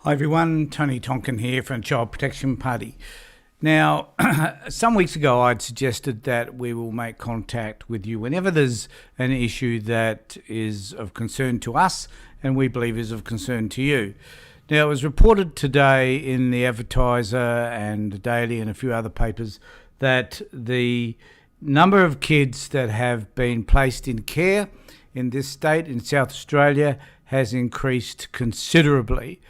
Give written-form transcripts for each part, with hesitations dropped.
Hi everyone, Tony Tonkin here from Child Protection Party. Now, some weeks ago I'd suggested that we will make contact with you whenever there's an issue that is of concern to us and we believe is of concern to you. Now, it was reported today in the Advertiser and the Daily and a few other papers that the number of kids that have been placed in care in this state, in South Australia, has increased considerably.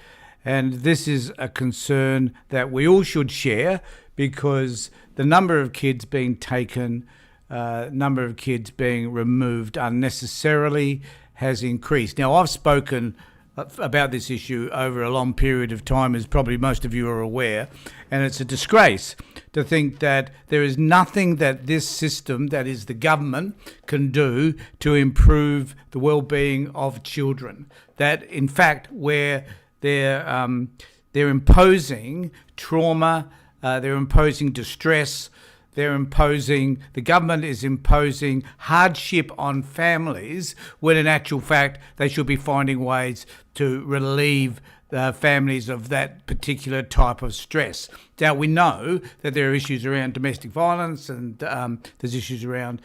And this is a concern that we all should share because the number of kids being taken, number of kids being removed unnecessarily has increased. Now, I've spoken about this issue over a long period of time, as probably most of you are aware, and it's a disgrace to think that there is nothing that this system, that is the government, can do to improve the well-being of children. That, in fact, where they're imposing trauma, they're imposing distress, the government is imposing hardship on families when in actual fact they should be finding ways to relieve families of that particular type of stress. Now, we know that there are issues around domestic violence and there's issues around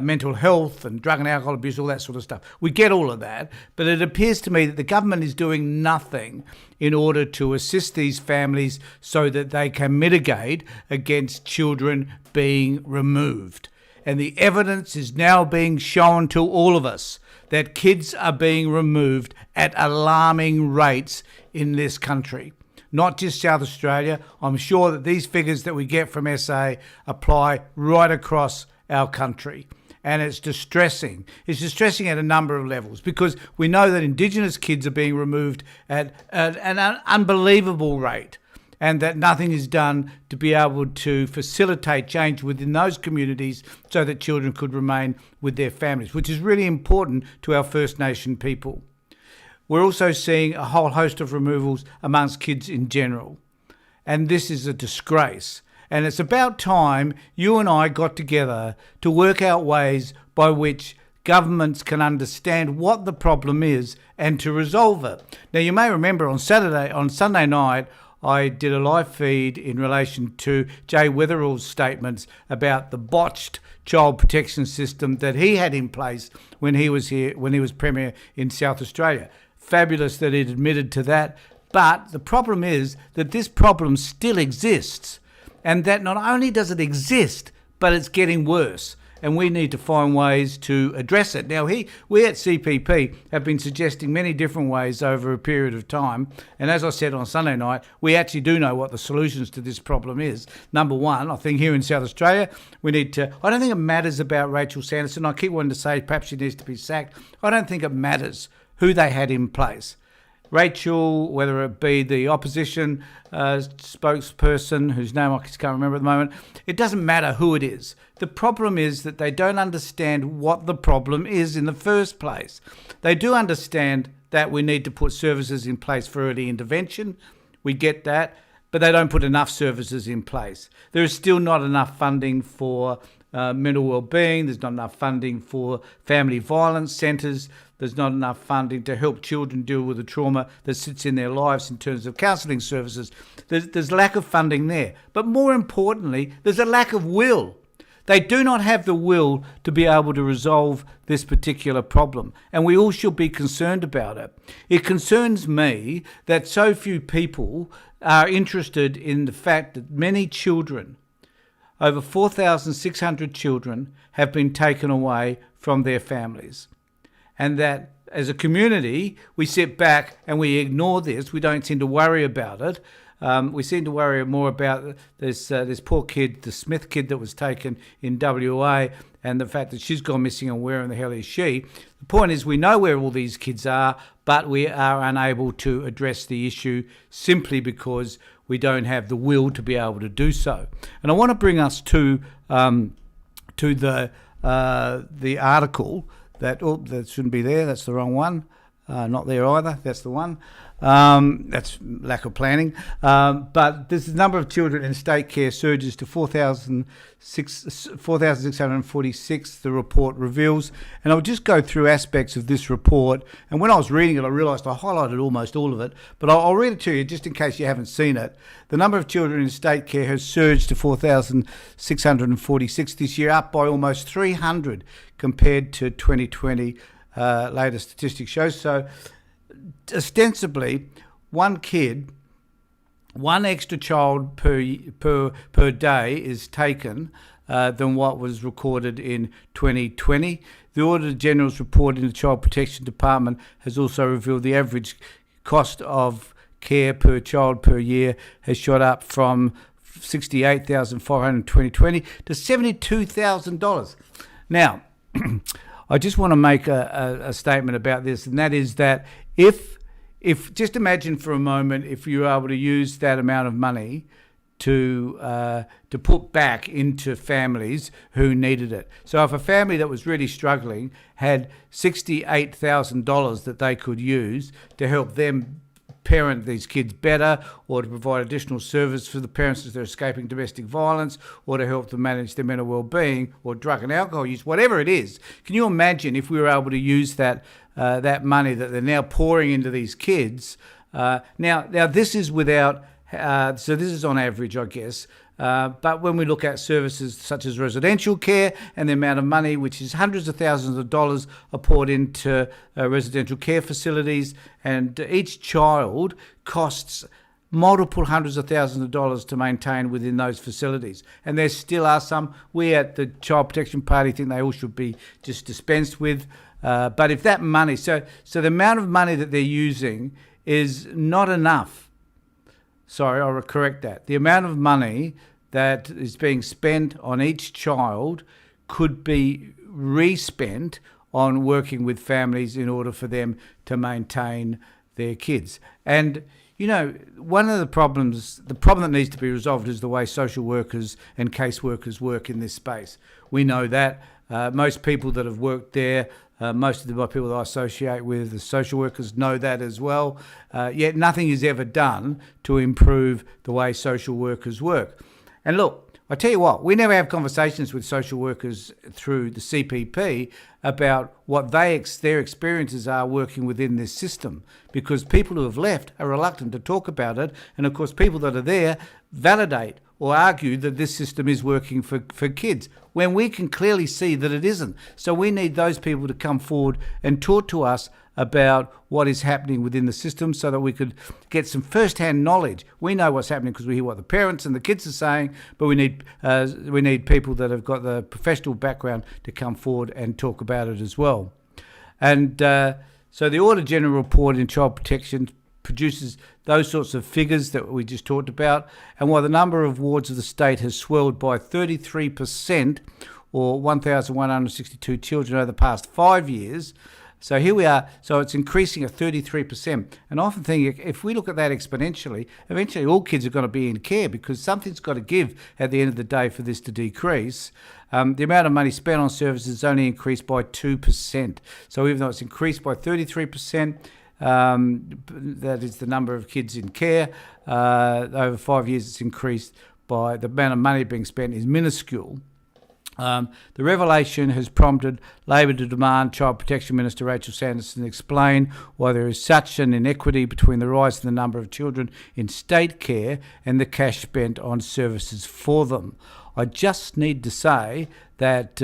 mental health and drug and alcohol abuse, all that sort of stuff. We get all of that, but it appears to me that the government is doing nothing in order to assist these families so that they can mitigate against children being removed. And the evidence is now being shown to all of us that kids are being removed at alarming rates in this country. Not just South Australia. I'm sure that these figures that we get from SA apply right across our country. And it's distressing. It's distressing at a number of levels because we know that Indigenous kids are being removed at an unbelievable rate, and that nothing is done to be able to facilitate change within those communities so that children could remain with their families, which is really important to our First Nation people. We're also seeing a whole host of removals amongst kids in general, and this is a disgrace. And it's about time you and I got together to work out ways by which governments can understand what the problem is and to resolve it. Now, you may remember on Sunday night, I did a live feed in relation to Jay Weatherall's statements about the botched child protection system that he had in place when he was here, when he was Premier in South Australia. Fabulous that he'd admitted to that. But the problem is that this problem still exists, and that not only does it exist, but it's getting worse. And we need to find ways to address it. Now, we at CPP have been suggesting many different ways over a period of time. And as I said on Sunday night, we actually do know what the solutions to this problem is. Number one, I think here in South Australia, we need to... I don't think it matters about Rachel Sanderson. I keep wanting to say perhaps she needs to be sacked. I don't think it matters who they had in place. Rachel, whether it be the opposition spokesperson, whose name I just can't remember at the moment, it doesn't matter who it is. The problem is that they don't understand what the problem is in the first place. They do understand that we need to put services in place for early intervention. We get that, but they don't put enough services in place. There is still not enough funding for mental well-being. There's not enough funding for family violence centres. There's not enough funding to help children deal with the trauma that sits in their lives in terms of counselling services. There's lack of funding there. But more importantly, there's a lack of will. They do not have the will to be able to resolve this particular problem, and we all should be concerned about it. It concerns me that so few people are interested in the fact that many children, over 4,600 children, have been taken away from their families. And that as a community, we sit back and we ignore this. We don't seem to worry about it. We seem to worry more about this poor kid, the Smith kid that was taken in WA, and the fact that she's gone missing and where in the hell is she. The point is we know where all these kids are, but we are unable to address the issue simply because we don't have the will to be able to do so. And I want to bring us to the article that shouldn't be there. That's the wrong one. Not there either. That's the one. That's lack of planning. But this number of children in state care surges to 4,646, the report reveals. And I'll just go through aspects of this report. And when I was reading it, I realised I highlighted almost all of it. But I'll read it to you just in case you haven't seen it. The number of children in state care has surged to 4,646 this year, up by almost 300 compared to 2020. Latest statistics show. So ostensibly, one extra child per day is taken than what was recorded in 2020. The Auditor General's report in the Child Protection Department has also revealed the average cost of care per child per year has shot up from $68,400 in 2020 to $72,000. Now, I just want to make a statement about this, and that is that if just imagine for a moment if you were able to use that amount of money to put back into families who needed it. So if a family that was really struggling had $68,000 that they could use to help them parent these kids better, or to provide additional service for the parents as they're escaping domestic violence, or to help them manage their mental well-being, or drug and alcohol use, whatever it is. Can you imagine if we were able to use that money that they're now pouring into these kids? Now this is without, so this is on average, I guess. But when we look at services such as residential care and the amount of money, which is hundreds of thousands of dollars, are poured into residential care facilities, and each child costs multiple hundreds of thousands of dollars to maintain within those facilities. And there still are some. We at the Child Protection Party think they all should be just dispensed with. But if that money, so the amount of money that they're using is not enough. Sorry, I'll correct that. The amount of money that is being spent on each child could be re-spent on working with families in order for them to maintain their kids. And, you know, one of the problem that needs to be resolved is the way social workers and caseworkers work in this space. We know that. Most people that have worked there, most of the people that I associate with, the social workers, know that as well. Yet nothing is ever done to improve the way social workers work. And look, I tell you what, we never have conversations with social workers through the CPP about what their experiences are working within this system, because people who have left are reluctant to talk about it. And of course, people that are there validate or argue that this system is working for kids, when we can clearly see that it isn't. So we need those people to come forward and talk to us about what is happening within the system so that we could get some first-hand knowledge. We know what's happening because we hear what the parents and the kids are saying, but we need people that have got the professional background to come forward and talk about it as well. And so the Auditor General report in Child Protection produces those sorts of figures that we just talked about. And while the number of wards of the state has swelled by 33%, or 1,162 children over the past 5 years, so here we are. So it's increasing at 33%. And I often think if we look at that exponentially, eventually all kids are going to be in care, because something's got to give at the end of the day for this to decrease. The amount of money spent on services has only increased by 2%. So even though it's increased by 33%, that is the number of kids in care, over 5 years it's increased by the amount of money being spent is minuscule. The revelation has prompted Labor to demand Child Protection Minister Rachel Sanderson explain why there is such an inequity between the rise in the number of children in state care and the cash spent on services for them. I just need to say that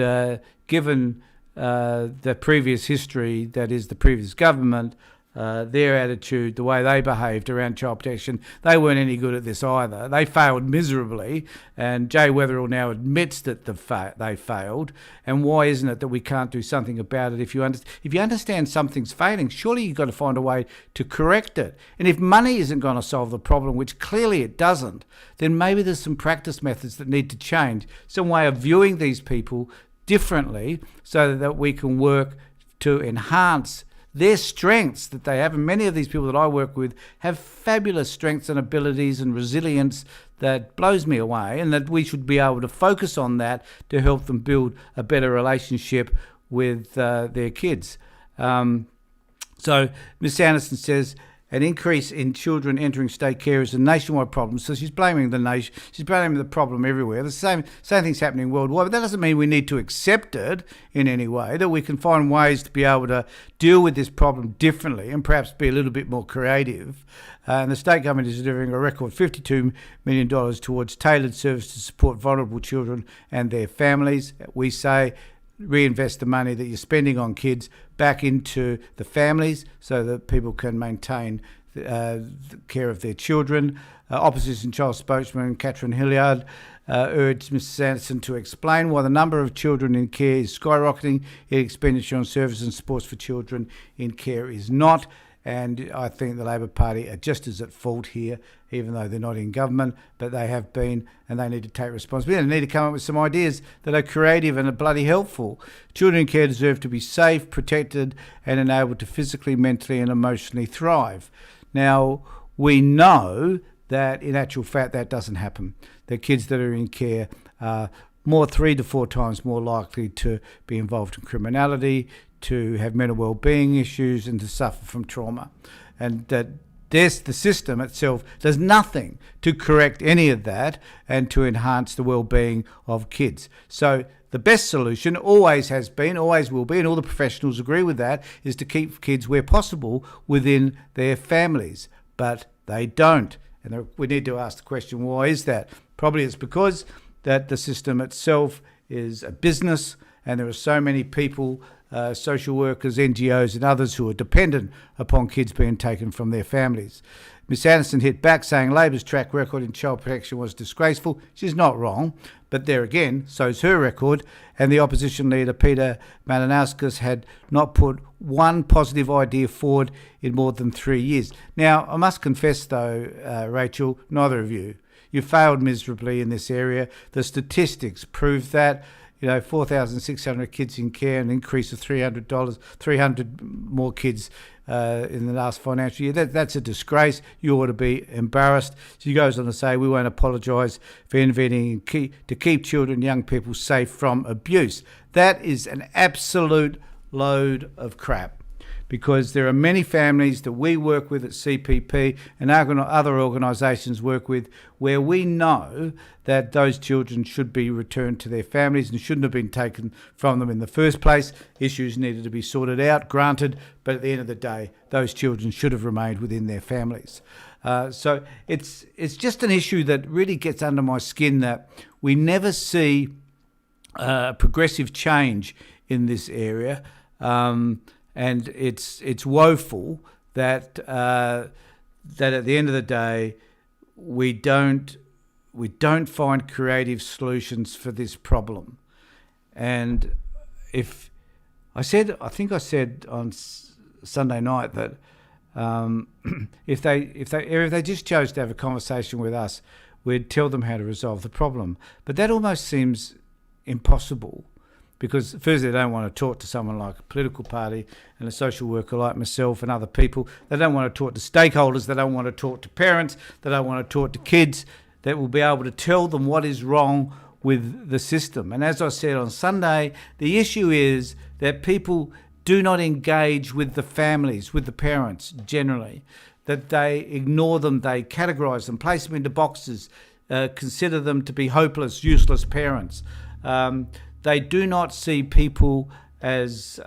given the previous history, that is the previous government, their attitude, the way they behaved around child protection, they weren't any good at this either. They failed miserably, and Jay Weatherill now admits that they failed. And why isn't it that we can't do something about it? If you understand something's failing, surely you've got to find a way to correct it. And if money isn't going to solve the problem, which clearly it doesn't, then maybe there's some practice methods that need to change, some way of viewing these people differently so that we can work to enhance their strengths that they have. And many of these people that I work with have fabulous strengths and abilities and resilience that blows me away, and that we should be able to focus on that to help them build a better relationship with their kids. So Ms. Sanderson says, an increase in children entering state care is a nationwide problem. So she's blaming the nation. She's blaming the problem everywhere. The same thing's happening worldwide. But that doesn't mean we need to accept it in any way, that we can find ways to be able to deal with this problem differently and perhaps be a little bit more creative. And the state government is delivering a record $52 million towards tailored services to support vulnerable children and their families. We say reinvest the money that you're spending on kids back into the families so that people can maintain the care of their children. Opposition child spokesman Catherine Hilliard urged Mr Sanderson to explain why the number of children in care is skyrocketing, yet expenditure on services and supports for children in care is not. And I think the Labor Party are just as at fault here, even though they're not in government, but they have been, and they need to take responsibility. They need to come up with some ideas that are creative and are bloody helpful. Children in care deserve to be safe, protected, and enabled to physically, mentally, and emotionally thrive. Now, we know that in actual fact that doesn't happen. The kids that are in care are 3 to 4 times more likely to be involved in criminality, to have mental well-being issues, and to suffer from trauma. And that the system itself does nothing to correct any of that and to enhance the well-being of kids. So the best solution always has been, always will be, and all the professionals agree with that, is to keep kids where possible within their families. But they don't. And we need to ask the question, why is that? Probably it's because that the system itself is a business, and there are so many people, social workers, NGOs and others who are dependent upon kids being taken from their families. Ms Anderson hit back, saying Labor's track record in child protection was disgraceful. She's not wrong, but there again, so's her record, and the opposition leader Peter Malinauskas had not put one positive idea forward in more than 3 years. Now, I must confess though, Rachel, neither of you failed miserably in this area. The statistics prove that. 4,600 kids in care, an increase of $300 more kids in the last financial year. That's a disgrace. You ought to be embarrassed. She goes on to say, we won't apologise for intervening to keep children and young people safe from abuse. That is an absolute load of crap, because there are many families that we work with at CPP and other organisations work with where we know that those children should be returned to their families and shouldn't have been taken from them in the first place. Issues needed to be sorted out, granted, but at the end of the day, those children should have remained within their families. So it's just an issue that really gets under my skin, that we never see progressive change in this area. And it's woeful that at the end of the day we don't find creative solutions for this problem. And I think I said on Sunday night that if they just chose to have a conversation with us, we'd tell them how to resolve the problem. But that almost seems impossible, because firstly, they don't want to talk to someone like a political party and a social worker like myself and other people. They don't want to talk to stakeholders. They don't want to talk to parents. They don't want to talk to kids that will be able to tell them what is wrong with the system. And as I said on Sunday, the issue is that people do not engage with the families, with the parents generally, that they ignore them, they categorise them, place them into boxes, consider them to be hopeless, useless parents. They do not see people as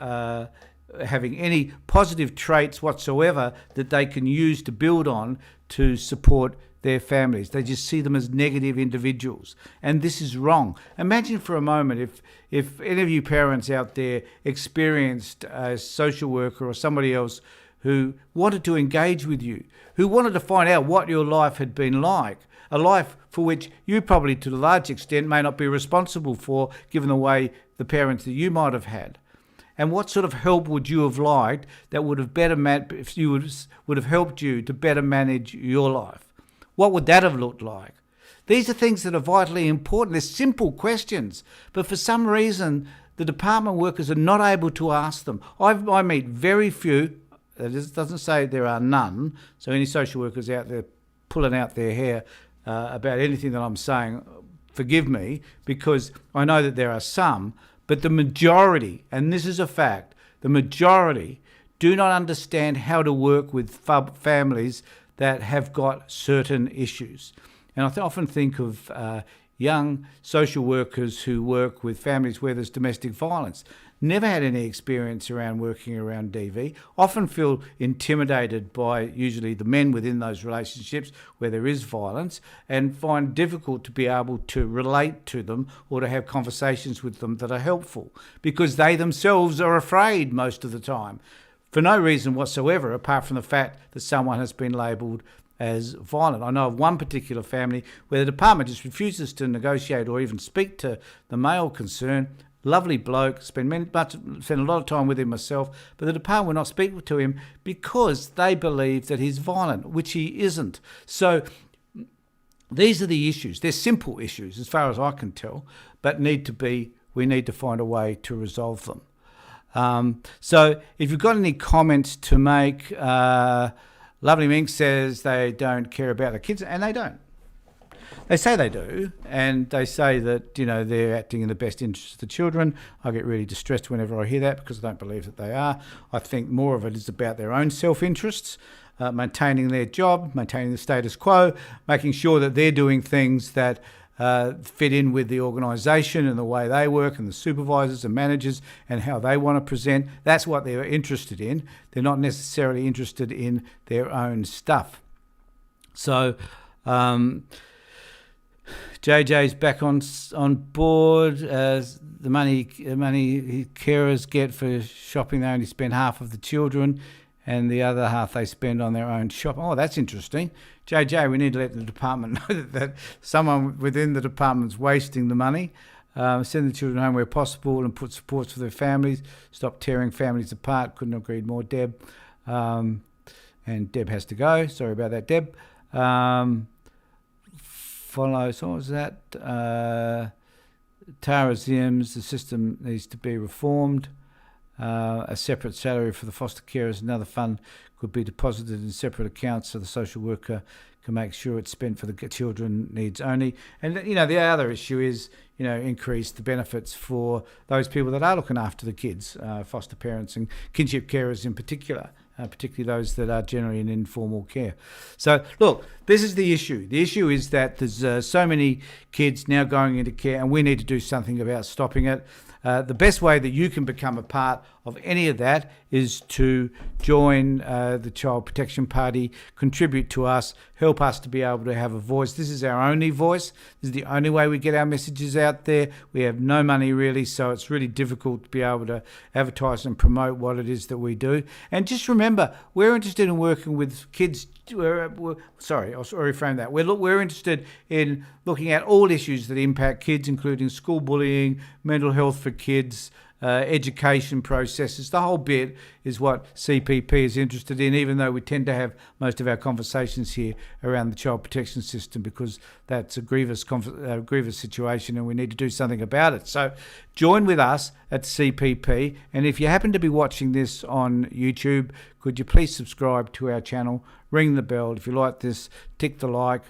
having any positive traits whatsoever that they can use to build on to support their families. They just see them as negative individuals. And this is wrong. Imagine for a moment if any of you parents out there experienced a social worker or somebody else who wanted to engage with you, who wanted to find out what your life had been like, a life for which you probably to a large extent may not be responsible for, given the way the parents that you might have had. And what sort of help would you have liked that would have would have helped you to better manage your life? What would that have looked like? These are things that are vitally important. They're simple questions, but for some reason, the department workers are not able to ask them. I meet very few. It doesn't say there are none. So any social workers out there pulling out their hair about anything that I'm saying, forgive me, because I know that there are some, but the majority, and this is a fact, the majority do not understand how to work with families that have got certain issues. And I often think of young social workers who work with families where there's domestic violence. Never had any experience around working around DV, often feel intimidated by usually the men within those relationships where there is violence, and find difficult to be able to relate to them or to have conversations with them that are helpful, because they themselves are afraid most of the time, for no reason whatsoever, apart from the fact that someone has been labelled as violent. I know of one particular family where the department just refuses to negotiate or even speak to the male concerned. Lovely bloke, spend a lot of time with him myself, but the department will not speak to him because they believe that he's violent, which he isn't. So these are the issues. They're simple issues as far as I can tell, but we need to find a way to resolve them. So if you've got any comments to make, Lovely Mink says they don't care about the kids, and they don't. They say they do, and they say that, they're acting in the best interest of the children. I get really distressed whenever I hear that because I don't believe that they are. I think more of it is about their own self-interests, maintaining their job, maintaining the status quo, making sure that they're doing things that fit in with the organisation and the way they work and the supervisors and managers and how they want to present. That's what they're interested in. They're not necessarily interested in their own stuff. So JJ's back on board. The money carers get for shopping, they only spend half of the children, and the other half they spend on their own shopping. Oh, that's interesting. JJ, we need to let the department know that someone within the department's wasting the money. Send the children home where possible and put supports for their families. Stop tearing families apart. Couldn't have agreed more, Deb. And Deb has to go. Sorry about that, Deb. Follows, what was that? Tara Zims, the system needs to be reformed. A separate salary for the foster carers, another fund could be deposited in separate accounts so the social worker can make sure it's spent for the children needs only. And, the other issue is, increase the benefits for those people that are looking after the kids, foster parents and kinship carers in particular. Particularly those that are generally in informal care. So, look, this is the issue. The issue is that there's so many kids now going into care, and we need to do something about stopping it. The best way that you can become a part of any of that is to join the Child Protection Party, contribute to us, help us to be able to have a voice. This is our only voice. This is the only way we get our messages out there. We have no money really, so it's really difficult to be able to advertise and promote what it is that we do. And just remember, we're interested in working with kids. Sorry, I'll reframe that. We're interested in looking at all issues that impact kids, including school bullying, mental health for kids, education processes. The whole bit is what CPP is interested in, even though we tend to have most of our conversations here around the child protection system because that's a grievous situation and we need to do something about it. So join with us at CPP, and if you happen to be watching this on YouTube, could you please subscribe to our channel, ring the bell. If you like this, tick the like,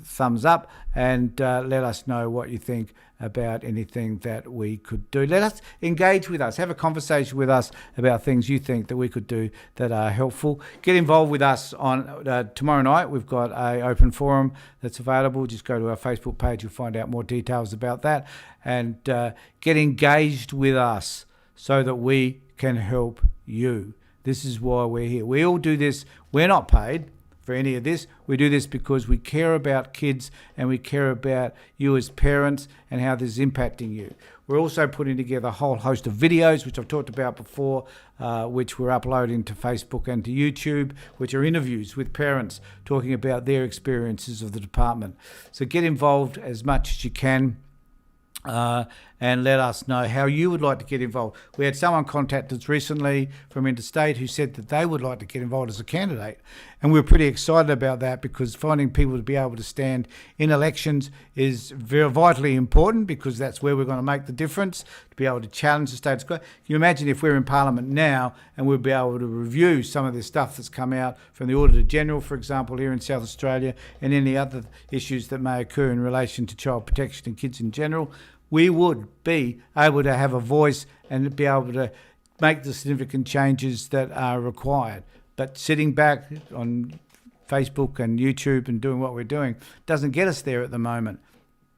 thumbs up, and let us know what you think about anything that we could do. Let us engage with us, have a conversation with us about things you think that we could do that are helpful. Get involved with us on tomorrow night. We've got an open forum that's available. Just go to our Facebook page, you'll find out more details about that, and get engaged with us so that we can help you. This is why we're here. We all do this. We're not paid for any of this. We do this because we care about kids and we care about you as parents and how this is impacting you. We're also putting together a whole host of videos, which I've talked about before, which we're uploading to Facebook and to YouTube, which are interviews with parents talking about their experiences of the department. So get involved as much as you can. And let us know how you would like to get involved. We had someone contact us recently from interstate who said that they would like to get involved as a candidate. And we're pretty excited about that because finding people to be able to stand in elections is very vitally important because that's where we're going to make the difference, to be able to challenge the status quo. Can you imagine if we're in Parliament now and we'll be able to review some of this stuff that's come out from the Auditor General, for example, here in South Australia, and any other issues that may occur in relation to child protection and kids in general? We would be able to have a voice and be able to make the significant changes that are required. But sitting back on Facebook and YouTube and doing what we're doing doesn't get us there at the moment.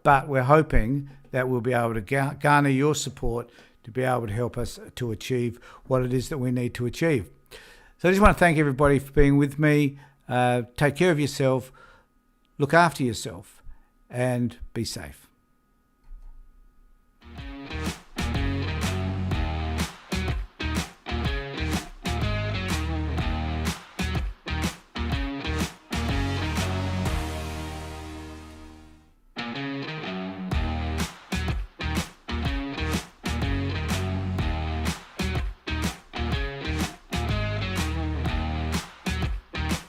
But we're hoping that we'll be able to garner your support to be able to help us to achieve what it is that we need to achieve. So I just want to thank everybody for being with me. Take care of yourself, look after yourself, and be safe.